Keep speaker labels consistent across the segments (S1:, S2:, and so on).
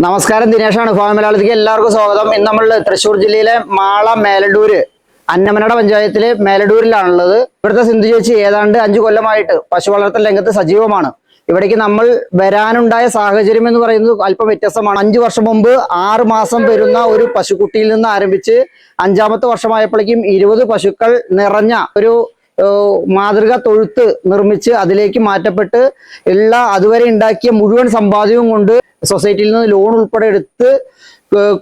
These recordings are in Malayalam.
S1: നമസ്കാരം, ദിനേശാണ്. ഫാം മലയാളത്തിലേക്ക് എല്ലാവർക്കും സ്വാഗതം. ഇന്ന് നമ്മൾ തൃശ്ശൂർ ജില്ലയിലെ മാള മേലഡൂര് അന്നമനട പഞ്ചായത്തിലെ മേലഡൂരിലാണുള്ളത്. ഇവിടുത്തെ സിന്ധു ചേച്ചി ഏതാണ്ട് 5 കൊല്ലമായിട്ട് പശു വളർത്തൽ രംഗത്ത് സജീവമാണ്. ഇവിടേക്ക് നമ്മൾ വരാനുണ്ടായ സാഹചര്യം എന്ന് പറയുന്നത് അല്പം വ്യത്യസ്തമാണ്. 5 വർഷം മുമ്പ് 6 മാസം വരുന്ന ഒരു പശുക്കുട്ടിയിൽ നിന്ന് ആരംഭിച്ച് 5ാമത്തെ വർഷമായപ്പോഴേക്കും 20 പശുക്കൾ നിറഞ്ഞ ഒരു മാതൃക തൊഴുത്ത് നിർമ്മിച്ച് അതിലേക്ക് മാറ്റപ്പെട്ട് അതുവരെ ഉണ്ടാക്കിയ മുഴുവൻ സമ്പാദ്യവും കൊണ്ട് സൊസൈറ്റിയിൽ നിന്ന് ലോൺ ഉൾപ്പെടെ എടുത്ത്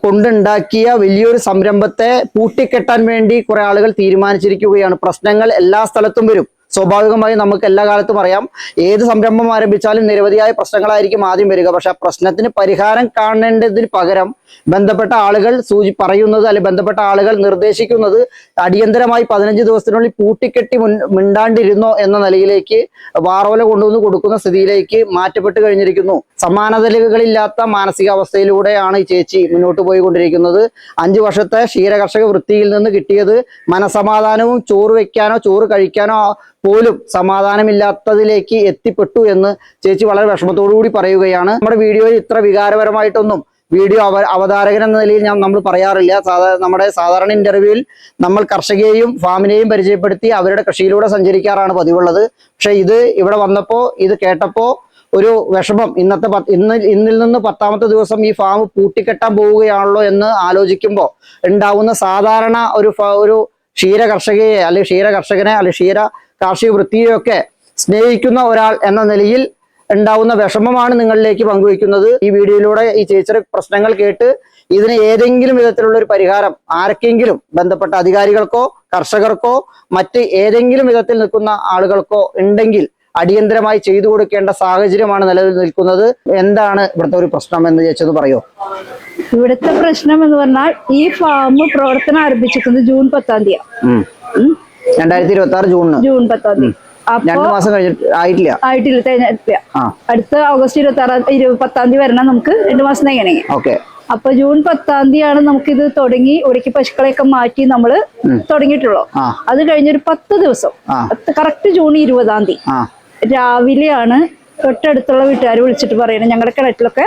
S1: കൊണ്ടുണ്ടാക്കിയ വലിയൊരു സംരംഭത്തെ പൂട്ടിക്കെട്ടാൻ വേണ്ടി കുറെ ആളുകൾ തീരുമാനിച്ചിരിക്കുകയാണ്. പ്രശ്നങ്ങൾ എല്ലാ സ്ഥലത്തും വരും. സ്വാഭാവികമായി നമുക്ക് എല്ലാ കാലത്തും അറിയാം, ഏത് സംരംഭം ആരംഭിച്ചാലും നിരവധിയായ പ്രശ്നങ്ങളായിരിക്കും ആദ്യം വരിക. പക്ഷെ ആ പ്രശ്നത്തിന് പരിഹാരം കാണേണ്ടതിന് പകരം ബന്ധപ്പെട്ട ആളുകൾ പറയുന്നത് അല്ലെങ്കിൽ ബന്ധപ്പെട്ട ആളുകൾ നിർദ്ദേശിക്കുന്നത് അടിയന്തരമായി 15 ദിവസത്തിനുള്ളിൽ പൂട്ടിക്കെട്ടി മിണ്ടാണ്ടിരുന്നോ എന്ന നിലയിലേക്ക് വാറോല കൊണ്ടുവന്ന് കൊടുക്കുന്ന സ്ഥിതിയിലേക്ക് മാറ്റപ്പെട്ട് കഴിഞ്ഞിരിക്കുന്നു. സമാനതകളില്ലാത്ത മാനസികാവസ്ഥയിലൂടെയാണ് ഈ ചേച്ചി മുന്നോട്ട് പോയിക്കൊണ്ടിരിക്കുന്നത്. 5 വർഷത്തെ ക്ഷീരകർഷക വൃത്തിയിൽ നിന്ന് കിട്ടിയത് മനസമാധാനവും ചോറ് വെക്കാനോ ചോറ് കഴിക്കാനോ പോലും സമാധാനമില്ലാത്തതിലേക്ക് എത്തിപ്പെട്ടു എന്ന് ചേച്ചി വളരെ വിഷമത്തോടുകൂടി പറയുകയാണ്. നമ്മുടെ വീഡിയോയിൽ ഇത്ര വികാരപരമായിട്ടൊന്നും വീഡിയോ അവതാരകൻ എന്ന നിലയിൽ നമ്മൾ പറയാറില്ല. നമ്മുടെ സാധാരണ ഇന്റർവ്യൂവിൽ നമ്മൾ കർഷകയെയും ഫാമിനെയും പരിചയപ്പെടുത്തി അവരുടെ കൃഷിയിലൂടെ സഞ്ചരിക്കാറാണ് പതിവുള്ളത്. പക്ഷെ ഇവിടെ വന്നപ്പോൾ ഇത് കേട്ടപ്പോൾ ഒരു വിഷമം, ഇന്നിൽ നിന്ന് 10ാമത്തെ ദിവസം ഈ ഫാം പൂട്ടിക്കെട്ടാൻ പോവുകയാണല്ലോ എന്ന് ആലോചിക്കുമ്പോൾ ഉണ്ടാവുന്ന സാധാരണ ഒരു ക്ഷീരകർഷകയെ അല്ലെങ്കിൽ ക്ഷീരകർഷകനെ അല്ലെങ്കിൽ ക്ഷീര കാർഷിക വൃത്തിയെയൊക്കെ സ്നേഹിക്കുന്ന ഒരാൾ എന്ന നിലയിൽ ഉണ്ടാവുന്ന വിഷമമാണ് നിങ്ങളിലേക്ക് പങ്കുവയ്ക്കുന്നത്. ഈ വീഡിയോയിലൂടെ ഈ ചേച്ചിയുടെ പ്രശ്നങ്ങൾ കേട്ട് ഇതിന് ഏതെങ്കിലും വിധത്തിലുള്ള ഒരു പരിഹാരം ആർക്കെങ്കിലും ബന്ധപ്പെട്ട അധികാരികൾക്കോ കർഷകർക്കോ മറ്റ് ഏതെങ്കിലും വിധത്തിൽ നിൽക്കുന്ന ആളുകൾക്കോ ഉണ്ടെങ്കിൽ അടിയന്തരമായി ചെയ്തു കൊടുക്കേണ്ട സാഹചര്യമാണ് നിലവിൽ നിൽക്കുന്നത്. എന്താണ് ഇവിടുത്തെ ഒരു പ്രശ്നം എന്ന് ചേച്ചത് പറയോ?
S2: ഇവിടുത്തെ പ്രശ്നം എന്ന് പറഞ്ഞാൽ ഈ ഫാം പ്രവർത്തനം ആരംഭിച്ചിരിക്കുന്നത് ജൂൺ 10-ാം തീയതി
S1: 2026 ജൂൺ 10-ാം തീയതി. 2 മാസം ആയിട്ടില്ല.
S2: തികഞ്ഞിട്ടില്ല. അടുത്ത ഓഗസ്റ്റ് 10-ാം തീയതി വരണം. നമുക്ക് 2 മാസം തികയണമെങ്കിൽ. അപ്പൊ ജൂൺ 10-ാം തീയതിയാണ് നമുക്കിത് തുടങ്ങി ഇവിടേക്ക് പശുക്കളെയൊക്കെ മാറ്റി നമ്മൾ തുടങ്ങിയിട്ടുള്ളൂ. അത് കഴിഞ്ഞൊരു 10 ദിവസം കറക്റ്റ് ജൂൺ 20-ാം തീയതി രാവിലെയാണ് തൊട്ടടുത്തുള്ള വീട്ടുകാർ വിളിച്ചിട്ട് പറയണേ ഞങ്ങളുടെ കിണറ്റിലൊക്കെ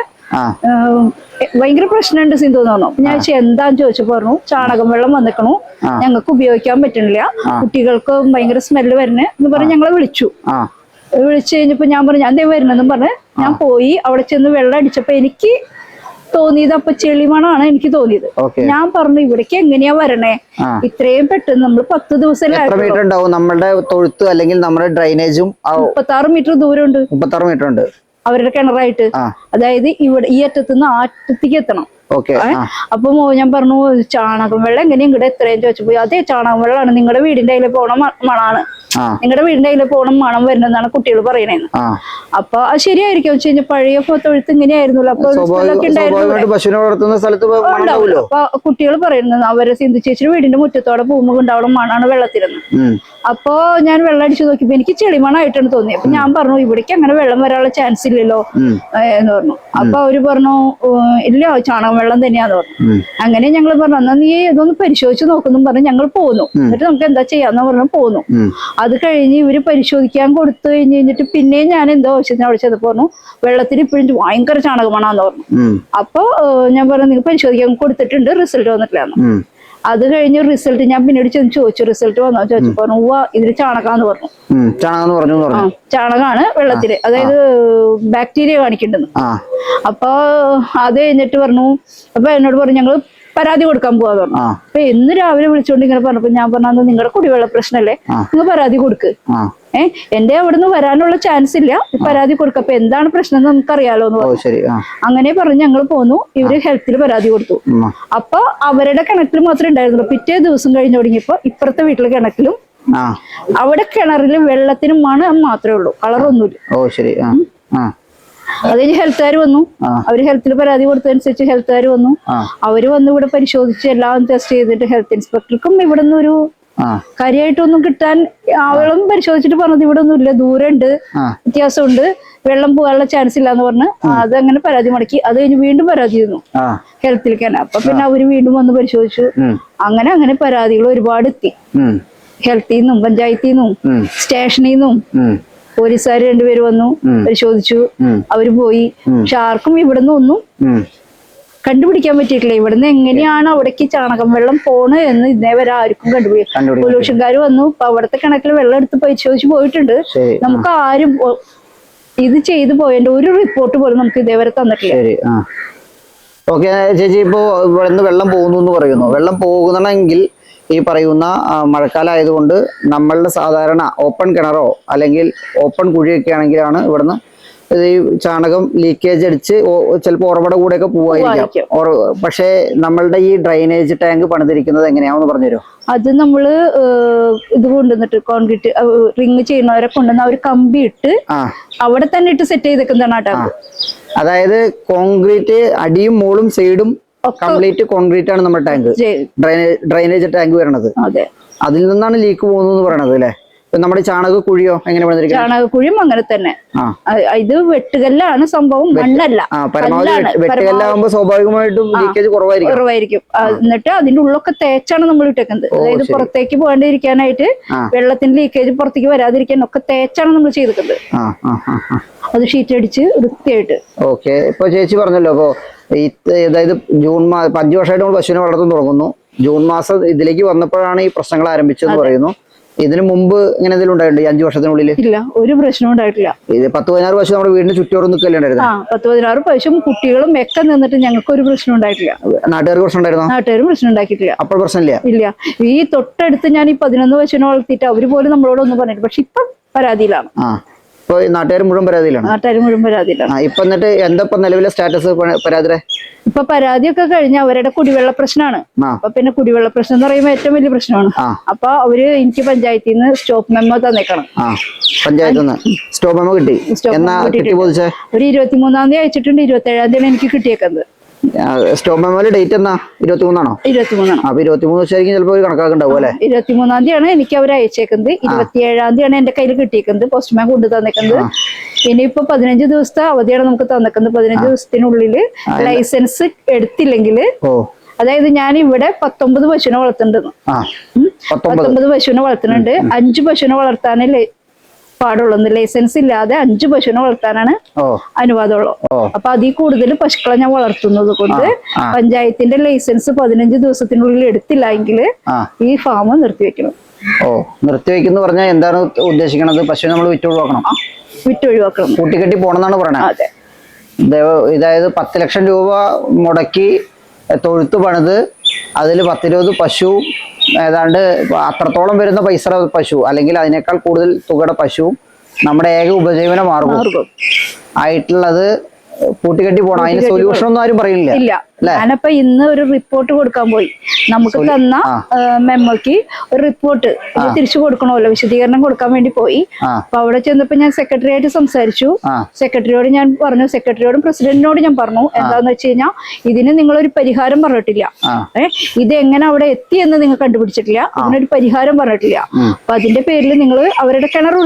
S2: ഭയങ്കര പ്രശ്നമുണ്ട് സിന്ധു എന്ന് പറഞ്ഞു. അപ്പൊ ഞാൻ എന്താന്ന് ചോദിച്ചപ്പോ പറഞ്ഞു ചാണകം വെള്ളം വന്നിക്കണു, ഞങ്ങൾക്ക് ഉപയോഗിക്കാൻ പറ്റണില്ല, കുട്ടികൾക്ക് ഭയങ്കര സ്മെല്ല് വരണേ എന്ന് പറഞ്ഞ് ഞങ്ങളെ വിളിച്ചു കഴിഞ്ഞപ്പോ ഞാൻ പറഞ്ഞു ഞാൻ വരുന്നെന്നും പറഞ്ഞ് ഞാൻ പോയി അവിടെ ചെന്ന് വെള്ളം അടിച്ചപ്പോ എനിക്ക് തോന്നിയത് അപ്പൊ ചെളിമണാണ് എനിക്ക് തോന്നിയത്. ഞാൻ പറഞ്ഞു ഇവിടേക്ക് എങ്ങനെയാ വരണേ, ഇത്രയും പെട്ടെന്ന് നമ്മൾ 10 ദിവസം
S1: നമ്മുടെ തൊഴുത്ത് അല്ലെങ്കിൽ നമ്മുടെ ഡ്രൈനേജും
S2: 36 മീറ്റർ ദൂരമുണ്ട്.
S1: 36 മീറ്റർ ഉണ്ട്
S2: അവരുടെ കിണറായിട്ട്. അതായത് ഇവിടെ ഈ അറ്റത്തുനിന്ന് ആ അറ്റത്തേക്ക് എത്തണം. അപ്പൊ ഞാൻ പറഞ്ഞു ചാണകം വെള്ളം എങ്ങനെയും ഇങ്ങടെ എത്രയും ചോദിച്ചപ്പോ അതെ ചാണകം വെള്ളമാണ്, നിങ്ങളുടെ വീടിന്റെ അതിലെ പോണ മണാണ്, നിങ്ങളുടെ വീടിന്റെ അതിലെ പോണം മണം വരുന്നതാണ് കുട്ടികൾ പറയണേന്ന്. അപ്പൊ അത് ശരിയായിരിക്കും വെച്ച് കഴിഞ്ഞാൽ പഴയ തൊഴുത്ത് ഇങ്ങനെയായിരുന്നല്ലോ. അപ്പൊ കുട്ടികൾ പറയുന്നത് അവരെ സിന്ധു ചേച്ചിയുടെ വീടിന്റെ മുറ്റത്തോടെ പോകുമ്പോ ഉണ്ടാവണം മണാണ് വെള്ളത്തിരുന്ന്. അപ്പൊ ഞാൻ വെള്ളം അടിച്ചു നോക്കിയപ്പോ എനിക്ക് ചെളിമണായിട്ടാണ് തോന്നി. അപ്പൊ ഞാൻ പറഞ്ഞു ഇവിടേക്ക് അങ്ങനെ വെള്ളം വരാനുള്ള ചാൻസ് ഇല്ലല്ലോ എന്ന് പറഞ്ഞു. അപ്പൊ അവര് പറഞ്ഞു ഇല്ല ചാണകം വെള്ളം തന്നെയാന്ന് പറഞ്ഞു. അങ്ങനെ ഞങ്ങൾ പറഞ്ഞു എന്നാ നീ ഇതൊന്ന് പരിശോധിച്ച് നോക്കുന്നു പറഞ്ഞു. ഞങ്ങൾ പോന്നു. എന്നിട്ട് നമുക്ക് എന്താ ചെയ്യാന്ന് പറഞ്ഞു പോന്നു. അത് കഴിഞ്ഞ് ഇവര് പരിശോധിക്കാൻ കൊടുത്തു കഴിഞ്ഞിട്ട് പിന്നെയും ഞാൻ എന്തോ ആവശ്യത്തിന് അവിടെ ചെന്നപ്പോ പറഞ്ഞു വെള്ളത്തിന് ഇപ്പോഴും ഭയങ്കര ചാണകമാണെന്ന് പറഞ്ഞു. അപ്പൊ ഞാൻ പറഞ്ഞു നിങ്ങൾ പരിശോധിക്കാൻ കൊടുത്തിട്ടുണ്ട്, റിസൾട്ട് വന്നിട്ടില്ലാന്ന്. അത് കഴിഞ്ഞ റിസൾട്ട് ഞാൻ പിന്നീട് ചെന്ന് ചോദിച്ചു റിസൾട്ട് വന്നോ ചോദിച്ചപ്പോ പറഞ്ഞു ഇതിൽ ചാണകാന്ന് പറഞ്ഞു. ചാണകമാണ് വെള്ളത്തില്, അതായത് ബാക്ടീരിയ കാണിക്കണ്ടെന്ന്. അപ്പൊ അത് കഴിഞ്ഞിട്ട് പറഞ്ഞു അപ്പൊ എന്നോട് പറഞ്ഞു ഞങ്ങള് പരാതി കൊടുക്കാൻ പോവാന്ന് പറഞ്ഞു. അപ്പൊ എന്ന് രാവിലെ വിളിച്ചോണ്ട് ഇങ്ങനെ പറഞ്ഞപ്പോ ഞാൻ പറഞ്ഞു നിങ്ങളുടെ കുടിവെള്ള പ്രശ്നമല്ലേ, നിങ്ങൾ പരാതി കൊടുക്ക്. എന്റെ അവിടുന്ന് വരാനുള്ള ചാൻസ് ഇല്ല, പരാതി കൊടുക്ക. അപ്പൊ എന്താണ് പ്രശ്നം എന്ന് നമുക്കറിയാലോ എന്ന് പറഞ്ഞു. അങ്ങനെ പറഞ്ഞ് ഞങ്ങൾ പോന്നു. ഇവര് ഹെൽത്തിൽ പരാതി കൊടുത്തു. അപ്പൊ അവരുടെ കിണറ്റിൽ മാത്രമേ ഉണ്ടായിരുന്നുള്ളൂ. പിറ്റേ ദിവസം കഴിഞ്ഞ് തുടങ്ങിയപ്പോ ഇപ്പുറത്തെ വീട്ടിലെ കിണറ്റിലും അവിടെ കിണറിലും വെള്ളത്തിനും മണം മാത്രമേ ഉള്ളൂ, കളറൊന്നുമില്ല. അത് കഴിഞ്ഞ് ഹെൽത്തുകാർ വന്നു. അവര് ഹെൽത്തിൽ പരാതി കൊടുത്തതനുസരിച്ച് ഹെൽത്തുകാർ വന്നു. അവര് വന്ന് ഇവിടെ പരിശോധിച്ച് എല്ലാം ടെസ്റ്റ് ചെയ്തിട്ട് ഹെൽത്ത് ഇൻസ്പെക്ടർക്കും ഇവിടെ നിന്ന് ഒരു കാര്യമായിട്ടൊന്നും കിട്ടാൻ ആളും പരിശോധിച്ചിട്ട് പറഞ്ഞത് ഇവിടെ ഒന്നും ഇല്ല, ദൂരമുണ്ട്, വ്യത്യാസമുണ്ട്, വെള്ളം പോകാനുള്ള ചാൻസ് ഇല്ലാന്ന് പറഞ്ഞ് അതങ്ങനെ പരാതി മുടക്കി. അത് കഴിഞ്ഞ് വീണ്ടും പരാതി ചെയ്യുന്നു ഹെൽത്തിലേക്ക് തന്നെ. അപ്പൊ പിന്നെ അവര് വീണ്ടും വന്ന് പരിശോധിച്ചു. അങ്ങനെ പരാതികൾ ഒരുപാട് എത്തി. ഹെൽത്തിൽ നിന്നും പഞ്ചായത്തിൽ നിന്നും സ്റ്റേഷനിൽ നിന്നും പോലീസുകാർ 2 പേര് വന്നു പരിശോധിച്ചു. അവര് പോയി. പക്ഷെ ആർക്കും ഇവിടുന്ന് ഒന്നും കണ്ടുപിടിക്കാൻ പറ്റിയിട്ടില്ല. ഇവിടുന്ന് എങ്ങനെയാണ് അവിടേക്ക് ചാണകം വെള്ളം പോണ് എന്ന് ഇന്നേ വരെ ആർക്കും കണ്ടുപിടിക്കാം. പൊല്യൂഷൻകാർ വന്നു ഇപ്പൊ അവിടുത്തെ കിണറ്റിൽ വെള്ളം എടുത്ത് പരിശോധിച്ച് പോയിട്ടുണ്ട്. നമുക്ക് ആരും ഇത് ചെയ്തു പോയതിന്റെ ഒരു റിപ്പോർട്ട് പോലും നമുക്ക് ഇതേവരെ തന്നിട്ടില്ല.
S1: ഓക്കെ ചേച്ചി, ഇപ്പോ ഇവിടുന്ന് വെള്ളം പോകുന്നു എന്ന് പറയുന്നു. വെള്ളം പോകുന്നെങ്കിൽ ഈ പറയുന്ന മഴക്കാലം ആയതുകൊണ്ട് നമ്മളുടെ സാധാരണ ഓപ്പൺ കിണറോ അല്ലെങ്കിൽ ഓപ്പൺ കുഴിയൊക്കെ ആണെങ്കിലാണ് ഇവിടുന്ന് ഈ ചാണകം ലീക്കേജ് അടിച്ച് ചിലപ്പോൾ ഉറവട കൂടെയൊക്കെ പോവായിരിക്കാം. പക്ഷേ നമ്മളുടെ ഈ ഡ്രൈനേജ് ടാങ്ക് പണിതിരിക്കുന്നത് എങ്ങനെയാണെന്ന് പറഞ്ഞുതരുമോ?
S2: അത് നമ്മള് ഇത് കൊണ്ടുവന്നിട്ട് കോൺക്രീറ്റ് റിങ് ചെയ്യുന്നവരെ കൊണ്ടുവന്ന് അവർ കമ്പി ഇട്ട് അവിടെ തന്നെ ഇട്ട് സെറ്റ് ചെയ്തേക്കുന്നതാണ് ആ ടാങ്ക്.
S1: അതായത് കോൺക്രീറ്റ് അടിയും മോളും സൈഡും കംപ്ലീറ്റ് കോൺക്രീറ്റ് ആണ് നമ്മുടെ ടാങ്ക്, ഡ്രൈനേജ് ടാങ്ക് വരണത്. അതിൽ നിന്നാണ് ലീക്ക് പോകുന്നത് പറയണത് അല്ലേ? നമ്മുടെ ചാണകക്കുഴിയോ എങ്ങനെ?
S2: ചാണകക്കുഴിയും അങ്ങനെ തന്നെ. ഇത് വെട്ടുകല്ലാണ് സംഭവം, മണ്ണല്ല.
S1: വെട്ടുകല്ലാകുമ്പോ സ്വാഭാവികമായിട്ടും ലീക്കേജ് കുറവായിരിക്കും.
S2: എന്നിട്ട് അതിന്റെ ഉള്ളൊക്കെ തേച്ചാണ് നമ്മൾ ഇട്ടേക്കുന്നത്. അതായത് പുറത്തേക്ക് പോകാണ്ടിരിക്കാനായിട്ട് വെള്ളത്തിന്റെ ലീക്കേജ് പുറത്തേക്ക് വരാതിരിക്കാൻ ഒക്കെ തേച്ചാണ് നമ്മൾ ചെയ്തിരിക്കുന്നത്. അത് ഷീറ്റ് അടിച്ച് വൃത്തിയായിട്ട്.
S1: ഓക്കെ, ഇപ്പൊ ചേച്ചി പറഞ്ഞല്ലോ, അപ്പൊ അതായത് ജൂൺ മാസം 5 വർഷമായിട്ട് നമ്മൾ പശുവിനെ വളർത്താൻ തുടങ്ങുന്നു. ജൂൺ മാസം ഇതിലേക്ക് വന്നപ്പോഴാണ് ഈ പ്രശ്നങ്ങൾ ആരംഭിച്ചതെന്ന് പറയുന്നു. ഇതിനു മുമ്പ് ഇങ്ങനെ എന്തെങ്കിലും ഉണ്ടായിട്ടുണ്ട് 5 വർഷത്തിനുള്ളിൽ?
S2: ഇല്ല, ഒരു പ്രശ്നവും ഉണ്ടായിട്ടില്ല.
S1: ഇത് 10-16 പശു നമ്മുടെ വീടിന് ചുറ്റോറും നിൽക്കലുണ്ടായിരുന്നു.
S2: 10-16 പശുവും കുട്ടികളും ഒക്കെ നിന്നിട്ട് ഞങ്ങൾക്ക് ഒരു പ്രശ്നം ഉണ്ടായിട്ടില്ല.
S1: നാട്ടുകാർക്ക് പ്രശ്നം ഉണ്ടായിരുന്നു?
S2: നാട്ടുകാരും പ്രശ്നം ഉണ്ടാക്കിയിട്ടില്ല.
S1: അപ്പോൾ പ്രശ്നമില്ല?
S2: ഇല്ല. ഈ തൊട്ടടുത്ത് ഞാൻ ഈ 11 പശുവിനെ വളർത്തിയിട്ട് അവര് പോലും നമ്മളോട് ഒന്നും പറഞ്ഞിട്ട്, പക്ഷെ ഇപ്പം പരാതിയിലാണ്.
S1: ഇപ്പൊ നാട്ടുകാർ മുഴുവൻ പരാതിയിലാണ്. ഇപ്പൊ എന്നിട്ട് എന്താ നിലവിലെ സ്റ്റാറ്റസ് പരാതിയുടെ?
S2: ഇപ്പൊ പരാതിയൊക്കെ കഴിഞ്ഞ അവരുടെ കുടിവെള്ള പ്രശ്നമാണ്. അപ്പൊ പിന്നെ കുടിവെള്ള പ്രശ്നം എന്ന് പറയുമ്പോൾ ഏറ്റവും വലിയ പ്രശ്നമാണ്. അപ്പൊ അവര് എനിക്ക് പഞ്ചായത്തിൽ നിന്ന് സ്റ്റോപ്പ് മെമ്മോ തന്നേക്കണം.
S1: പഞ്ചായത്തിൽ നിന്ന് സ്റ്റോപ്പ് മെമ്മോ കിട്ടി?
S2: ഒരു 23-ാം തീയതി അയച്ചിട്ടുണ്ട്. 27-ാം തീയതിയാണ് എനിക്ക് കിട്ടിയേക്കുന്നത്.
S1: സ്റ്റോപ്പ് മെമ്മോയില് ഡേറ്റ് എന്നാ? 23 ആണോ?
S2: 23.
S1: അപ്പൊ 23 വെച്ചായിരിക്കും ചിലപ്പോ കണക്കാക്കുണ്ടാവും അല്ലെ?
S2: 23-ാം തീയതിയാണ് എനിക്ക് അവർ അയച്ചേക്കുന്നത്. 27-ാം തീയതിയാണ് എന്റെ കയ്യിൽ കിട്ടിയേക്കുന്നത്. പോസ്റ്റ്മാൻ കൊണ്ടു തന്നേക്കുന്നത്. ഇനിയിപ്പോ 15 ദിവസത്തെ അവധിയാണ് നമുക്ക് തന്നേക്കുന്നത്. 15 ദിവസത്തിനുള്ളിൽ ലൈസൻസ് എടുത്തില്ലെങ്കിൽ, അതായത് ഞാൻ ഇവിടെ 19 പശുവിനെ വളർത്തുന്നുണ്ട്. 19 പശുവിനെ വളർത്തുന്നുണ്ട്. 5 പശുവിനെ വളർത്താനല്ലേ പാടുള്ളൂ. ലൈസൻസ് ഇല്ലാതെ 5 പശുവിനെ വളർത്താനാണ് അനുവാദമുള്ളൂ. അപ്പൊ അതിൽ കൂടുതൽ പശുക്കളെ ഞാൻ വളർത്തുന്നത് കൊണ്ട് പഞ്ചായത്തിന്റെ ലൈസൻസ് 15 ദിവസത്തിനുള്ളിൽ എടുത്തില്ല എങ്കിൽ ഈ ഫാം നിർത്തിവെക്കണം.
S1: നിർത്തിവെക്കുന്ന പറഞ്ഞാൽ എന്താണ് ഉദ്ദേശിക്കുന്നത്? പശുവിനെ നമ്മൾ വിറ്റൊഴിവാക്കണം?
S2: വിറ്റൊഴിവാക്കണം,
S1: കൂട്ടിക്കെട്ടി പോണെന്നാണ് പറയണത്. അതായത് 10 ലക്ഷം രൂപ മുടക്കി തൊഴുത്ത് പണിത് അതിൽ 10-20 പശു, ഏതാണ്ട് അത്രത്തോളം വരുന്ന പൈസ പശു അല്ലെങ്കിൽ അതിനേക്കാൾ കൂടുതൽ തുകയുടെ പശുവും നമ്മുടെ ഏക ഉപജീവന മാർഗം ആയിട്ടുള്ളത് കൂട്ടിക്കെട്ടി പോണം. അതിന് സൊല്യൂഷൻ ഒന്നും ആരും പറയുന്നില്ല.
S2: ഇല്ല. ഞാനപ്പോ ഇന്ന് ഒരു റിപ്പോർട്ട് കൊടുക്കാൻ പോയി. നമുക്ക് തന്ന മെമ്മോക്ക് ഒരു റിപ്പോർട്ട് തിരിച്ചു കൊടുക്കണമല്ലോ, വിശദീകരണം കൊടുക്കാൻ വേണ്ടി പോയി. അപ്പൊ അവിടെ ചെന്നപ്പോ ഞാൻ സെക്രട്ടറിയായിട്ട് സംസാരിച്ചു. സെക്രട്ടറിയോട് ഞാൻ പറഞ്ഞു, സെക്രട്ടറിയോടും പ്രസിഡന്റിനോട് ഞാൻ പറഞ്ഞു, എന്താന്ന് വെച്ച് കഴിഞ്ഞാൽ ഇതിന് നിങ്ങളൊരു പരിഹാരം പറഞ്ഞിട്ടില്ല. ഇത് എങ്ങനെ അവിടെ എത്തിയെന്ന് നിങ്ങൾ കണ്ടുപിടിച്ചിട്ടില്ല. ഇതിനൊരു പരിഹാരം പറഞ്ഞിട്ടില്ല. അപ്പൊ അതിന്റെ പേരിൽ നിങ്ങൾ അവരുടെ കിണർ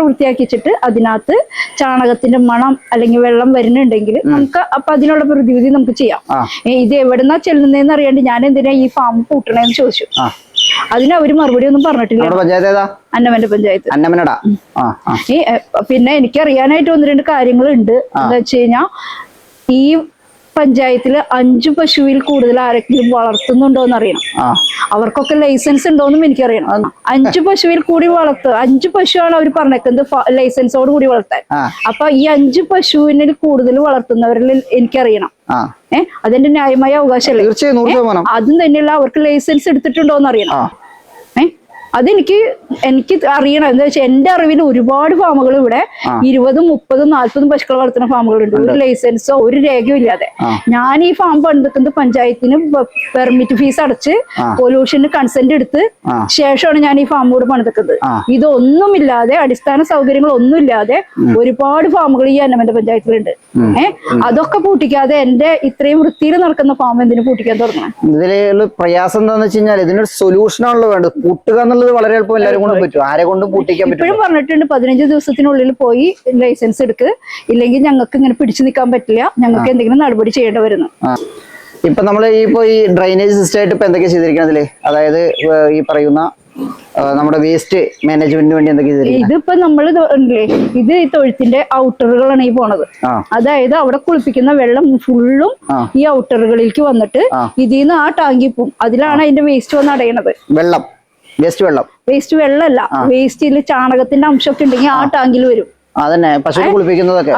S2: വൃത്തിയാക്കിച്ചിട്ട് അതിനകത്ത് ചാണകത്തിന്റെ മണം അല്ലെങ്കിൽ വെള്ളം വരുന്നുണ്ടെങ്കിൽ നമുക്ക് അപ്പൊ അതിനുള്ള പ്രതിവിധി നമുക്ക് ചെയ്യാം. ഇത് എവിടെന്നാ ചെല്ലുന്നതെന്ന് അറിയാണ്ട് ഞാൻ എന്തിനാ ഈ ഫാം പൂട്ടണേന്ന് ചോദിച്ചു. അതിന് അവര് മറുപടി ഒന്നും പറഞ്ഞിട്ടില്ല. അന്നമന്റെ പഞ്ചായത്ത്. പിന്നെ എനിക്കറിയാനായിട്ട് 1-2 കാര്യങ്ങളുണ്ട്. എന്താ വെച്ച് കഴിഞ്ഞാൽ ഈ പഞ്ചായത്തില് 5 പശുവിൽ കൂടുതൽ ആരെങ്കിലും വളർത്തുന്നുണ്ടോന്ന് അറിയണം. അവർക്കൊക്കെ ലൈസൻസ് ഉണ്ടോന്നും എനിക്കറിയണം. 5 പശുവിൽ കൂടി 5 പശുവാണ് അവർ പറഞ്ഞേക്കുന്നത് ലൈസൻസോട് കൂടി വളർത്താൻ. അപ്പൊ ഈ 5 പശുവിനിൽ കൂടുതൽ വളർത്തുന്നവരിൽ എനിക്കറിയണം. അതെന്റെ ന്യായമായ അവകാശമല്ലേ? അതും തന്നെയല്ല, അവർക്ക് ലൈസൻസ് എടുത്തിട്ടുണ്ടോന്ന് അറിയണം. അതെനിക്ക് അറിയണം. എന്താ വെച്ചാൽ എന്റെ അറിവിൽ ഒരുപാട് ഫാമുകൾ ഇവിടെ 20, 30, 40 പശുക്കൾ വളർത്തുന്ന ഫാമുകളുണ്ട്. ഒരു ലൈസൻസോ ഒരു രേഖയോ ഇല്ലാതെ. ഞാൻ ഈ ഫാം പണിതെടുക്കുന്നത് പഞ്ചായത്തിന് പെർമിറ്റ് ഫീസ് അടച്ച് പൊല്യൂഷന് കൺസെന്റ് എടുത്ത് ശേഷമാണ് ഞാൻ ഈ ഫാം കൂടെ പണിതെടുക്കുന്നത്. ഇതൊന്നുമില്ലാതെ, അടിസ്ഥാന സൗകര്യങ്ങളൊന്നുമില്ലാതെ ഒരുപാട് ഫാമുകൾ ഈ അന്നമന്റെ പഞ്ചായത്തിലുണ്ട്. അതൊക്കെ പൂട്ടിക്കാതെ എന്റെ ഇത്രയും വൃത്തിയിൽ നടക്കുന്ന ഫാം എന്തിനു പൂട്ടിക്കാൻ തുടങ്ങണം?
S1: ഇതിലുള്ള പ്രയാസം എന്താന്ന് വെച്ച് കഴിഞ്ഞാൽ ഇതിനൊരു സൊല്യൂഷൻ ആണല്ലോ വേണ്ടത്. പൂട്ടുക എന്നുള്ളത് വളരെ എളുപ്പം എല്ലാവരും കൊണ്ടും പറ്റും. ആരെ കൊണ്ടും പൂട്ടിക്കാൻ പറ്റും.
S2: ഇപ്പോഴും പറഞ്ഞിട്ടുണ്ട് 15 ദിവസത്തിനുള്ളിൽ പോയി ലൈസൻസ് എടുക്ക്, ഇല്ലെങ്കിൽ ഞങ്ങൾക്ക് ഇങ്ങനെ പിടിച്ചു നിൽക്കാൻ പറ്റില്ല, ഞങ്ങൾക്ക് എന്തെങ്കിലും നടപടി ചെയ്യേണ്ടി വരുന്നു.
S1: ഇപ്പൊ നമ്മള് ഈ ഡ്രൈനേജ് സിസ്റ്റം ആയിട്ട് ഇപ്പൊ എന്തൊക്കെയാ ചെയ്തിരിക്കണതില്? അതായത് ഈ പറയുന്ന നമ്മുടെ വേസ്റ്റ് മാനേജ്മെന്റിന് വേണ്ടി എന്തൊക്കെ ചെയ്തിരിക്കുന്നത്?
S2: ഇതിപ്പോ നമ്മള് ഇത് ഈ തൊഴുത്തിന്റെ ഔട്ടറുകളാണ് ഈ പോണത്. അതായത് അവിടെ കുളിപ്പിക്കുന്ന വെള്ളം ഫുള്ളും ഈ ഔട്ടറുകളിലേക്ക് വന്നിട്ട് ഇതിന്ന് ആ ടാങ്കി പോവും. അതിലാണ് അതിന്റെ വേസ്റ്റ് വന്ന് അടയണത്. വേസ്റ്റ് വെള്ളമല്ല, വേസ്റ്റിൽ ചാണകത്തിന്റെ അംശമൊക്കെ ഉണ്ടെങ്കിൽ ആ ടാങ്കിൽ വരും.
S1: അതന്നെ പശു കുളിപ്പിക്കുന്നതൊക്കെ.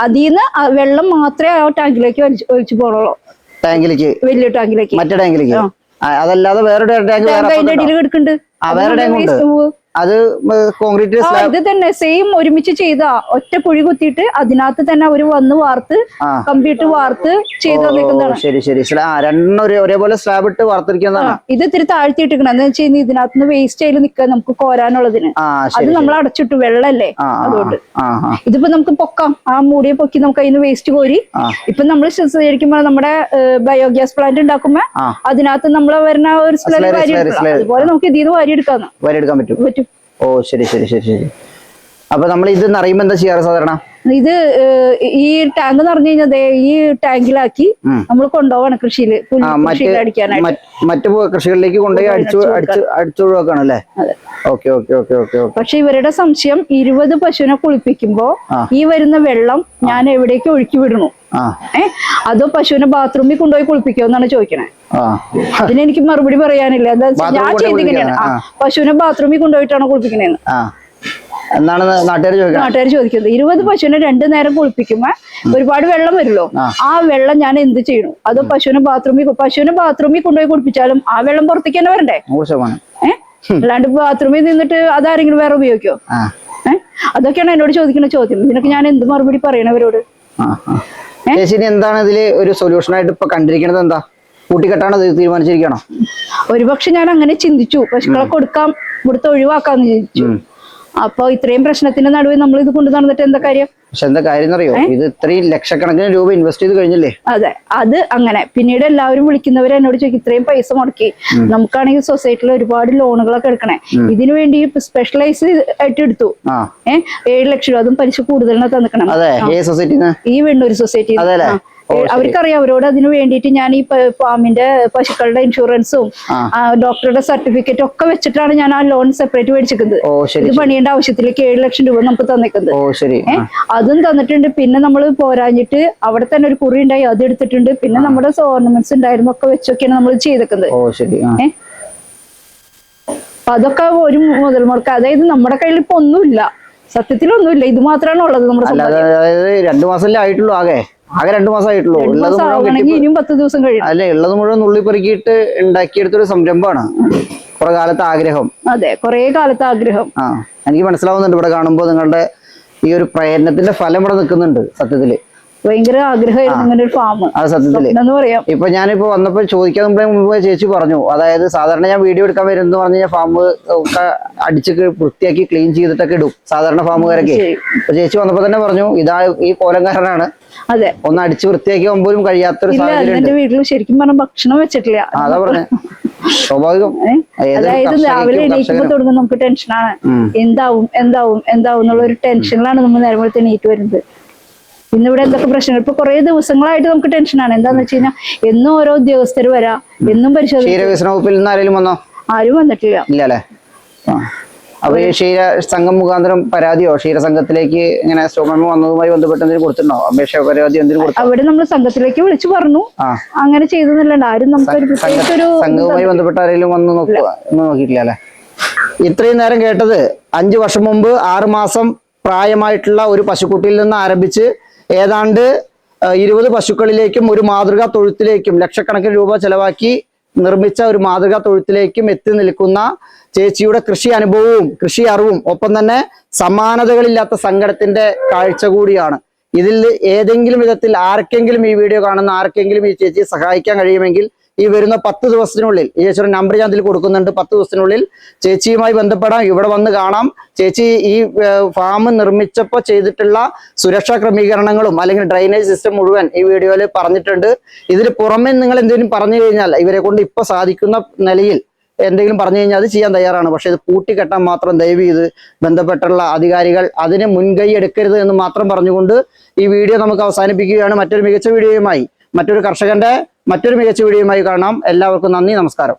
S2: അതിന്ന് വെള്ളം മാത്രമേ ആ ടാങ്കിലേക്ക് ഒഴിച്ചു പോണുള്ളൂ.
S1: ടാങ്കിലേക്ക്,
S2: വലിയ ടാങ്കിലേക്ക്,
S1: മറ്റേ ടാങ്കിലേക്ക്. അതല്ലാതെ വേറെ ടാങ്ക്
S2: അതിന്റെ അടിയിൽ കിടക്കുന്നുണ്ട്.
S1: വേറെ ടാങ്ക് അത് കോൺക്രീറ്റ്
S2: ഇത് തന്നെ സെയിം ഒരുമിച്ച് ചെയ്ത ഒറ്റ കുഴി കുത്തിയിട്ട് അതിനകത്ത് തന്നെ അവര് വന്ന് വാർത്ത് കമ്പ്യൂട്ടർ വാർത്ത് ചെയ്ത് തന്നിരിക്കുന്നതാണ്.
S1: ശരി ശരി, രണ്ടെണ്ണം ഒരേപോലെ സ്ലാബ് ഇട്ട് വാർത്തിരിക്കുന്നതാണ്.
S2: ഇത് ഇത്തിരി താഴ്ത്തിയിട്ടിരിക്കണം എന്ന് വെച്ച് കഴിഞ്ഞാൽ ഇതിനകത്ത് വേസ്റ്റ് ആയി നിൽക്കാൻ നമുക്ക് കോരാനുള്ളതിന്. അത് നമ്മൾ അടച്ചിട്ടു, വെള്ളല്ലേ, അതുകൊണ്ട് ഇതിപ്പോ നമുക്ക് പൊക്കാം. ആ മൂടിയെ പൊക്കി നമുക്ക് അതിന് വേസ്റ്റ് കോരി ഇപ്പൊ നമ്മൾ ശരിക്കുമ്പോ നമ്മുടെ ബയോഗ്യാസ് പ്ലാന്റ് ഉണ്ടാക്കുമ്പോ അതിനകത്ത് നമ്മൾ വരുന്ന ഒരു സ്മെല്ല് വാരി എടുക്കാം. അതുപോലെ നമുക്ക് ഇതിന്ന് വാരി എടുക്കാൻ
S1: പറ്റും. ഓ ശരി ശരി ശരി ശരി. അപ്പൊ നമ്മൾ ഇത് നിറയുമ്പോ എന്താ ചെയ്യാറ് സാധാരണ?
S2: ഇത് ഈ ടാങ്ക് നിറഞ്ഞു കഴിഞ്ഞാൽ ഈ ടാങ്കിലാക്കി നമ്മൾ കൊണ്ടുപോവാണ് കൃഷിയിൽ അടിക്കാനായിട്ട്.
S1: മറ്റു കൃഷികളിലേക്ക് കൊണ്ടുപോയി അടിച്ചൊഴിവാക്കാണല്ലേ? Okay okay okay okay.
S2: പക്ഷെ ഇവരുടെ സംശയം 20 പശുവിനെ കുളിപ്പിക്കുമ്പോ ഈ വരുന്ന വെള്ളം ഞാൻ എവിടേക്ക് ഒഴുക്കി വിടണു, അതോ പശുവിനെ ബാത്റൂമിൽ കൊണ്ടുപോയി കുളിപ്പിക്കോ എന്നാണ് ചോദിക്കണേ. അതിനെനിക്ക് മറുപടി പറയാനില്ല. എന്താ ഞാൻ ചെയ്തിങ്ങനെയാണ്, പശുവിനെ ബാത്റൂമിൽ കൊണ്ടുപോയിട്ടാണോ കുളിപ്പിക്കണേന്ന്
S1: എന്നാണ് നാട്ടുകാർ
S2: ചോദിക്കുന്നത്. 20 പശുവിനെ 2 നേരം കുളിപ്പിക്കുമ്പോ ഒരുപാട് വെള്ളം വരുമല്ലോ, ആ വെള്ളം ഞാൻ എന്ത് ചെയ്യണു? അതോ പശുവിനെ ബാത്റൂമിൽ കൊണ്ടുപോയി കുളിപ്പിച്ചാലും ആ വെള്ളം പുറത്തേക്ക് തന്നെ വരണ്ടേ? അല്ലാണ്ട് ബാത്റൂമിൽ നിന്നിട്ട് അതാരെങ്കിലും വേറെ ഉപയോഗിക്കോ? അതൊക്കെയാണ് എന്നോട് ചോദിക്കുന്ന ചോദ്യം. ഇതിനൊക്കെ ഞാൻ എന്ത് മറുപടി പറയണവരോട്?
S1: ചേച്ചി എന്താണ് ഇതില് ഒരു സൊല്യൂഷൻ ആയിട്ട് ഇപ്പൊ കണ്ടിരിക്കുന്നത്? എന്താ കൂട്ടിക്കെട്ടാണോ തീരുമാനിച്ചിരിക്കണോ?
S2: ഒരുപക്ഷെ ഞാൻ അങ്ങനെ ചിന്തിച്ചു, പശുക്കളെ കൊടുക്കാം, ഇവിടുത്തെ ഒഴിവാക്കാന്ന് ചിന്തിച്ചു. അപ്പൊ ഇത്രയും പ്രശ്നത്തിന്റെ നടുവിൽ നമ്മൾ ഇത് കൊണ്ടു നടന്നിട്ട് എന്താ കാര്യം?
S1: പക്ഷെ എന്താ കാര്യം അറിയോ, ഇത് ഇത്രയും ലക്ഷക്കണക്കിന് രൂപ ഇൻവെസ്റ്റ് ചെയ്ത് കഴിഞ്ഞില്ലേ?
S2: അതെ, അത് അങ്ങനെ. പിന്നീട് എല്ലാവരും വിളിക്കുന്നവരെ എന്നോട് ചോദിക്കും, ഇത്രയും പൈസ മുടക്കി, നമുക്കാണെങ്കിൽ സൊസൈറ്റിയിൽ ഒരുപാട് ലോണുകളൊക്കെ എടുക്കണേ, ഇതിനു വേണ്ടി സ്പെഷ്യലൈസ് ആയിട്ട് എടുത്തു 7 ലക്ഷം രൂപ, അതും പലിശ കൂടുതലാണ് തന്നിക്കണം. ഈ വെണ്ണൂർ സൊസൈറ്റി. അവർക്കറിയാം, അവരോട് അതിന് വേണ്ടിയിട്ട് ഞാൻ ഈ ഫാമിന്റെ പശുക്കളുടെ ഇൻഷുറൻസും ഡോക്ടറുടെ സർട്ടിഫിക്കറ്റും ഒക്കെ വെച്ചിട്ടാണ് ഞാൻ ആ ലോൺ സെപ്പറേറ്റ് മേടിച്ചിരിക്കുന്നത്. ഇത് പണിയേണ്ട ആവശ്യത്തിലേക്ക് 7 ലക്ഷം രൂപ നമുക്ക് തന്നിക്കുന്നത്. അതും തന്നിട്ടുണ്ട്. പിന്നെ നമ്മൾ പോരാഞ്ഞിട്ട് അവിടെ തന്നെ ഒരു കുറി ഉണ്ടായി, അത് എടുത്തിട്ടുണ്ട്. പിന്നെ നമ്മുടെ ഓർണമെന്റ്സ് ഉണ്ടായിരുന്നു, ഒക്കെ വെച്ചൊക്കെയാണ് നമ്മൾ ചെയ്തേക്കുന്നത്. അപ്പൊ അതൊക്കെ ഒരു മുതൽ മുടക്കം. അതായത് നമ്മുടെ കയ്യിൽ ഇപ്പൊ ഒന്നുമില്ല, സത്യത്തിലൊന്നുമില്ല, ഇത് മാത്രമാണ് ഉള്ളത്. നമ്മുടെ
S1: 2 മാസമല്ലേ ആയിട്ടുള്ളൂ, ആകെ 2 മാസമായിട്ടുള്ളൂ.
S2: ഇനിയും 10 ദിവസം കഴിയും.
S1: അല്ലെ, ഉള്ളത് മുഴുവൻ നുള്ളിപ്പെറുക്കിയിട്ട് ഉണ്ടാക്കിയെടുത്തൊരു സംരംഭമാണ്. കുറെ കാലത്തെ ആഗ്രഹം.
S2: അതെ, കുറെ കാലത്തെ ആഗ്രഹം.
S1: എനിക്ക് മനസ്സിലാവുന്നുണ്ട് ഇവിടെ കാണുമ്പോ നിങ്ങളുടെ ഈ ഒരു പ്രയത്നത്തിന്റെ ഫലം ഇവിടെ നിൽക്കുന്നുണ്ട്. സത്യത്തില്
S2: ഭയങ്കര ആഗ്രഹമായിരുന്നു ഇങ്ങനെ ഒരു ഫാം.
S1: അത് സത്യത്തില്
S2: പറയാം.
S1: ഇപ്പൊ ഞാനിപ്പോ വന്നപ്പോ ചോദിക്കാൻ മുമ്പ് ചേച്ചി പറഞ്ഞു, അതായത് സാധാരണ ഞാൻ വീഡിയോ എടുക്കാൻ വരുന്നു പറഞ്ഞു കഴിഞ്ഞാൽ ഫാം ഒക്കെ അടിച്ച് വൃത്തിയാക്കി ക്ലീൻ ചെയ്തിട്ടൊക്കെ ഇടും സാധാരണ ഫാമുകാരൊക്കെ. അപ്പൊ ചേച്ചി വന്നപ്പോ തന്നെ പറഞ്ഞു, ഇതാ ഈ കോലംകാരനാണ്,
S2: അതെ,
S1: ഒന്ന് അടിച്ച് വൃത്തിയാക്കി പോലും കഴിയാത്തൊരു സാഹചര്യം.
S2: വീട്ടിൽ ശരിക്കും പറഞ്ഞ ഭക്ഷണം വെച്ചിട്ടില്ല.
S1: അതാ പറഞ്ഞേ, സ്വാഭാവികം.
S2: അതായത് രാവിലെ എണീക്കുമ്പോ തുടങ്ങും നമുക്ക് ടെൻഷനാണ്, എന്താവും എന്താവും എന്താവും എന്നുള്ള ഒരു ടെൻഷനിലാണ് നമ്മൾ നേരം എണീറ്റ് വരുന്നത്. ഇന്നിവിടെ എന്തൊക്കെ പ്രശ്നങ്ങൾ, ഇപ്പൊ കുറെ ദിവസങ്ങളായിട്ട് നമുക്ക് ടെൻഷനാണ്. എന്താന്ന് വെച്ച് കഴിഞ്ഞാൽ എന്നും ഓരോ ഉദ്യോഗസ്ഥർ വരാ, എന്നും പരിശോധിക്കും. ആരും വന്നിട്ടില്ല.
S1: ഇല്ലല്ലേ? അപ്പൊ ഈ ക്ഷീര സംഘം മുഖാന്തരം പരാതിയോ ക്ഷീരസംഘത്തിലേക്ക് ഇങ്ങനെ സ്റ്റോമ വന്നതുമായി ബന്ധപ്പെട്ട് എന്തെങ്കിലും കൊടുത്തിട്ടുണ്ടോ? അപേക്ഷ പരാതി എന്തെങ്കിലും കൊടുത്തു?
S2: അവിടെ നമ്മൾ സംഘത്തിലേക്ക് വിളിച്ചു പറഞ്ഞു, അങ്ങനെ ചെയ്തെന്നല്ലാണ്ട് ആരും നമുക്ക്
S1: സംഘവുമായി ബന്ധപ്പെട്ട ആരെങ്കിലും വന്ന് നോക്കിയിട്ടില്ല അല്ലെ? ഇത്രയും നേരം കേട്ടത് 5 വർഷം മുമ്പ് 6 മാസം പ്രായമായിട്ടുള്ള ഒരു പശുക്കുട്ടിയിൽ നിന്ന് ആരംഭിച്ച് ഏതാണ്ട് 20 പശുക്കളിലേക്കും ഒരു മാതൃകാ തൊഴുത്തിലേക്കും ലക്ഷക്കണക്കിന് രൂപ ചെലവാക്കി നിർമ്മിച്ച ഒരു മാതൃകാ തൊഴുത്തിലേക്കും എത്തി നിൽക്കുന്ന ചേച്ചിയുടെ കൃഷി അനുഭവവും കൃഷി അറിവും ഒപ്പം തന്നെ സമാനതകളില്ലാത്ത സങ്കടത്തിന്റെ കാഴ്ച കൂടിയാണ്. ഇതിൽ ഏതെങ്കിലും വിധത്തിൽ ആർക്കെങ്കിലും ഈ വീഡിയോ കാണുന്ന ആർക്കെങ്കിലും ഈ ചേച്ചിയെ സഹായിക്കാൻ കഴിയുമെങ്കിൽ ഈ വരുന്ന 10 ദിവസത്തിനുള്ളിൽ ഈ ചേച്ചിയുടെ നമ്പർ ഞാൻ ഇതിൽ കൊടുക്കുന്നുണ്ട്. 10 ദിവസത്തിനുള്ളിൽ ചേച്ചിയുമായി ബന്ധപ്പെടാം, ഇവിടെ വന്ന് കാണാം. ചേച്ചി ഈ ഫാം നിർമ്മിച്ചപ്പോൾ ചെയ്തിട്ടുള്ള സുരക്ഷാ ക്രമീകരണങ്ങളും അല്ലെങ്കിൽ ഡ്രൈനേജ് സിസ്റ്റം മുഴുവൻ ഈ വീഡിയോയിൽ പറഞ്ഞിട്ടുണ്ട്. ഇതിന് പുറമെ നിങ്ങൾ എന്തെങ്കിലും പറഞ്ഞു കഴിഞ്ഞാൽ ഇവരെ കൊണ്ട് ഇപ്പൊ സാധിക്കുന്ന നിലയിൽ എന്തെങ്കിലും പറഞ്ഞു കഴിഞ്ഞാൽ അത് ചെയ്യാൻ തയ്യാറാണ്. പക്ഷെ ഇത് പൂട്ടിക്കെട്ടാൻ മാത്രം ദയവ് ചെയ്ത് ബന്ധപ്പെട്ടുള്ള അധികാരികൾ അതിന് മുൻകൈ എടുക്കരുത് എന്ന് മാത്രം പറഞ്ഞുകൊണ്ട് ഈ വീഡിയോ നമുക്ക് അവസാനിപ്പിക്കുകയാണ്. മറ്റൊരു മികച്ച വീഡിയോയുമായി മറ്റൊരു കർഷകന്റെ മറ്റൊരു മികച്ച വീഡിയോയുമായി കാണാം. എല്ലാവർക്കും നന്ദി, നമസ്കാരം.